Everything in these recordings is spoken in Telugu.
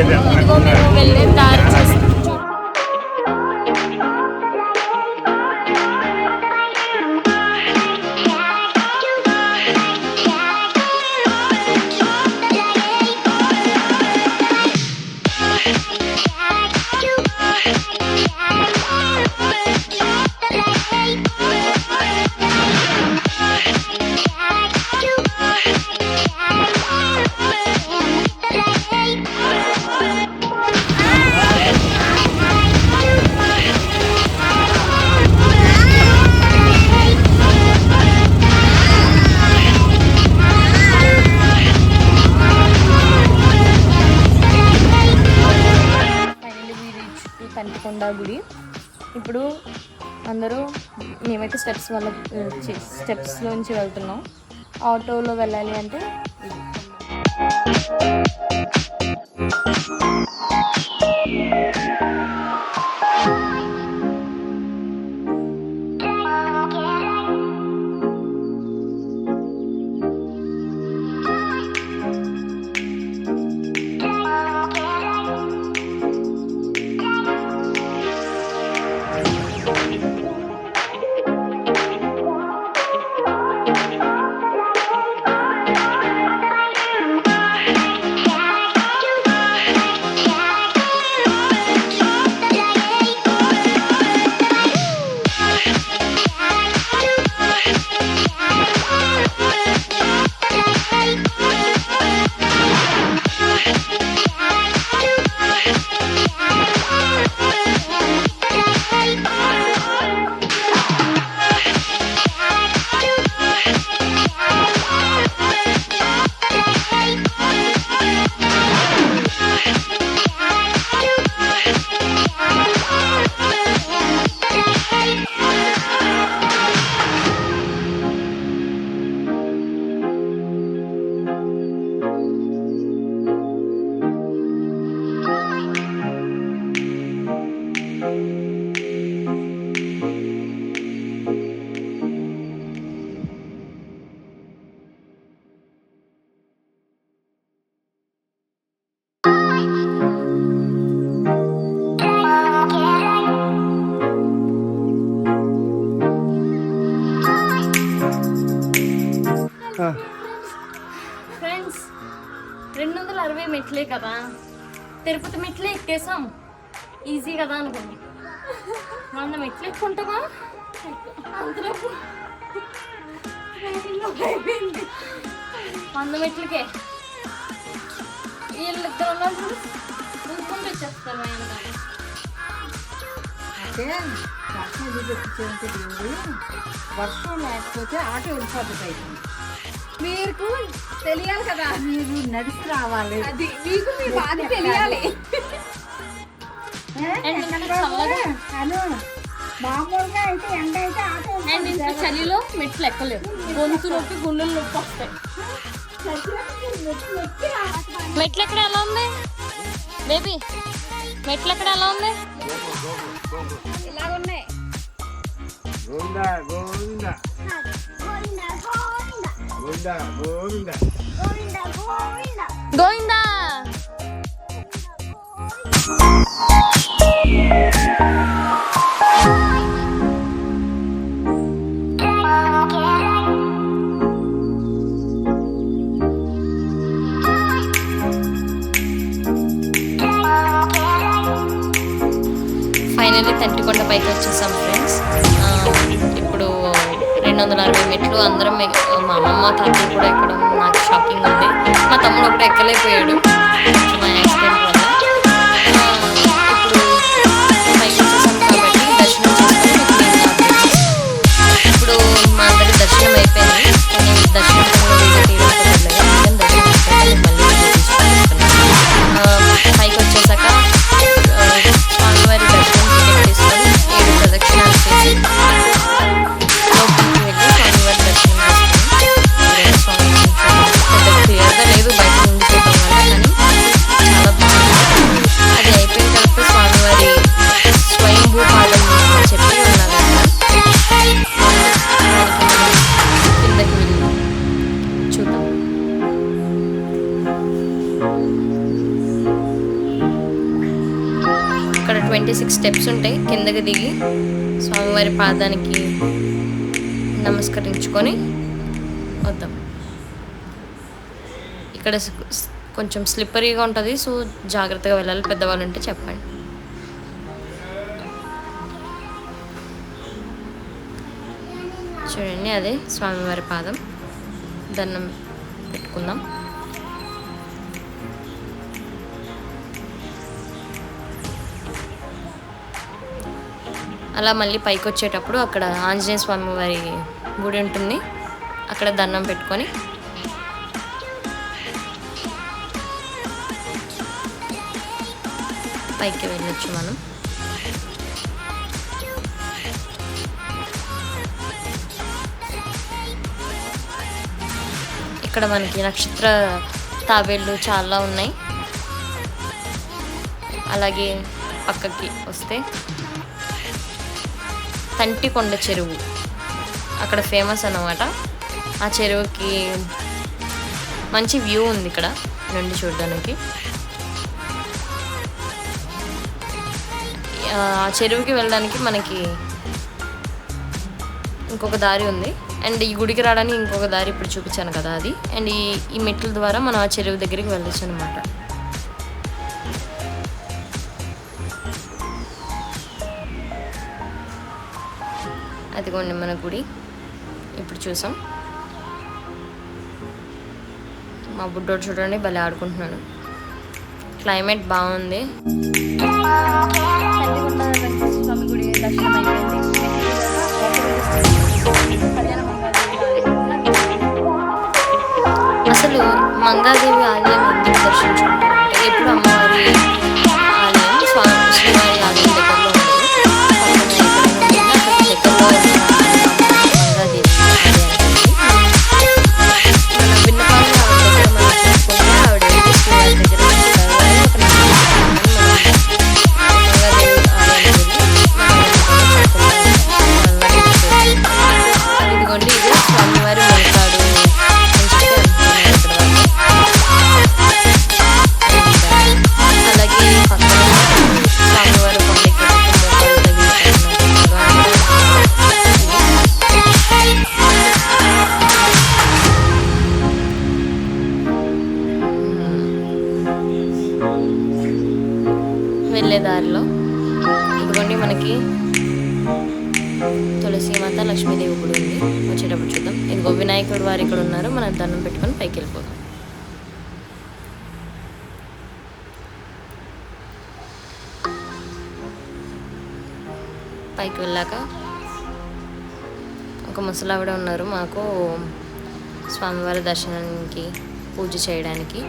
ఇదిగో మేము వెళ్ళే దారి చూస్తూ కంటికొండ గుడి. ఇప్పుడు అందరూ మేమైతే స్టెప్స్లోంచి వెళ్తున్నాం. ఆటోలో వెళ్ళాలి అంటే ఫ్రెండ్స్ 260 మెట్లే కదా, తిరుపతి మెట్లే ఎక్కేసాం, ఈజీ కదా అనుకోండి. 100 మెట్లు ఎక్కుంటామా అందులో 100 మెట్లకే వీళ్ళిద్దరు ముందు వచ్చేస్తారు. అంటే వర్షం లేకపోతే ఆటో వెళ్ళిపోతుంది. మీకు తెలియాలి కదా, మీరు నడిచి రావాలి, అది మీకు మీ బాధ తెలియాలి. మామూలుగా అయితే ఎండ అయితే ఆటో అండ్ ఇంత చలిలో మెట్లు ఎక్కలేవు, గొంతు నొప్పి గుండెలు నొప్పి వస్తాయి. మెట్లు ఎక్కడ ఎలా ఉంది బేబీ? మెట్లు ఎక్కడ ఎలా ఉంది? ఇలాగున్నాయి. గోవిందా ఫైనల్లీ తంటికొండ పైకి వచ్చేసాం ఫ్రెండ్స్. ఇప్పుడు 260 మెట్లు అందరం, మా అమ్మమ్మ తాతయ్య కూడా ఎక్కడం నాకు షాకింగ్ ఉంది. మా తమ్ముడు ఒకటి ఎక్కలేకపోయాడు మా యాక్సిడెంట్ వల్ల. ఇప్పుడు పైకి వచ్చేసాం కాబట్టి దర్శనం చేసుకొని ఇప్పుడు మా అందరి దర్శనం అయిపోయింది. కానీ దర్శనం పైకి వచ్చేసాక స్వామివారి దర్శనం టికెట్ తీసుకొని 7 ప్రదక్షిణాలు చేసి లోపలికి వెళ్ళి స్వామివారి దర్శనం చేసుకుని స్వామి క్లియర్గా లేదు బయట నుండి చూడడం వల్ల, కానీ 26 స్టెప్స్ ఉంటాయి. కిందకి దిగి స్వామివారి పాదానికి నమస్కరించుకొని వద్దాం. ఇక్కడ కొంచెం స్లిప్పరీగా ఉంటుంది, సో జాగ్రత్తగా వెళ్ళాలి. పెద్దవాళ్ళు ఉంటే చెప్పండి. చూడండి, అదే స్వామివారి పాదం. దండం పెట్టుకుందాం. అలా మళ్ళీ పైకి వచ్చేటప్పుడు అక్కడ ఆంజనేయ స్వామి వారి గుడి ఉంటుంది, అక్కడ దండం పెట్టుకొని పైకి వెళ్ళొచ్చు మనం. ఇక్కడ మనకి నక్షత్ర తాబేళ్ళు చాలా ఉన్నాయి. అలాగే పక్కకి వస్తే తంటికొండ చెరువు అక్కడ ఫేమస్ అన్నమాట. ఆ చెరువుకి మంచి వ్యూ ఉంది ఇక్కడ నుండి చూడడానికి. ఆ చెరువుకి వెళ్ళడానికి మనకి ఇంకొక దారి ఉంది, అండ్ ఈ గుడికి రావడానికి ఇంకొక దారి ఇప్పుడు చూపించాను కదా అది. అండ్ ఈ మెట్ల ద్వారా మనం ఆ చెరువు దగ్గరికి వెళ్ళొచ్చు అనమాట. అదిగోండి మన గుడి ఇప్పుడు చూసాం. మా బుడ్డోడు చూడండి భలే ఆడుకుంటున్నాడు. క్లైమేట్ బాగుంది. స్వామి గుడి దర్శనం అయిపోయింది. అసలు మంగాదేవి ఆలయం ఎందుకు దర్శించుకుంటారంటే, ఎప్పుడు అమ్మవారి ఆలయం శ్రీవారి ఆలయం దగ్గరలో ఉంది. వెళ్ళే దారిలో ఇదిగోండి మనకి తులసి మాత లక్ష్మీదేవి గుడి ఉంది. వచ్చేటప్పుడు చూద్దాం. ఇదిగో వినాయకుడు వారు ఇక్కడ ఉన్నారు. మనం దండం పెట్టుకొని పైకి వెళ్ళిపోదాం. పైకి వెళ్ళాక ఒక ముసలావిడ ఉన్నారు మాకు స్వామివారి దర్శనానికి పూజ చేయడానికి.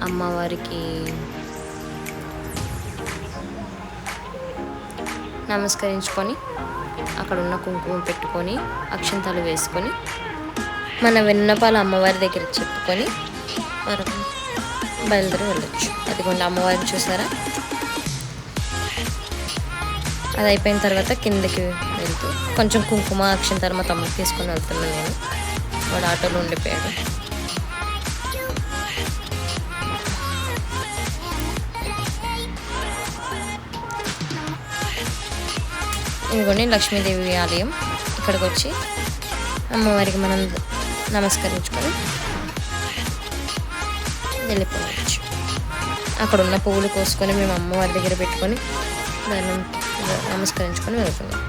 అమ్మవారికి నమస్కరించుకొని అక్కడ ఉన్న కుంకుమ పెట్టుకొని అక్షంతలు వేసుకొని మన విన్నపాలు అమ్మవారి దగ్గర చెప్పుకొని మనం బయలుదేరి వెళ్ళొచ్చు. అదిగోండి అమ్మవారిని చూసారా. అది అయిపోయిన తర్వాత కిందకి వెళ్తూ కొంచెం కుంకుమ అక్షంతలు మా తమ్ముడు తీసుకొని వెళ్తున్నాను నేను. వాడు ఆటోలో ఉండిపోయాడు. ఇదిగోండి లక్ష్మీదేవి ఆలయం. ఇక్కడికి వచ్చి అమ్మవారికి మనం నమస్కరించుకొని వెళ్ళిపోవచ్చు. అక్కడ ఉన్న పువ్వులు కోసుకొని మేము అమ్మవారి దగ్గర పెట్టుకొని దాన్ని నమస్కరించుకొని వెళ్తున్నాం.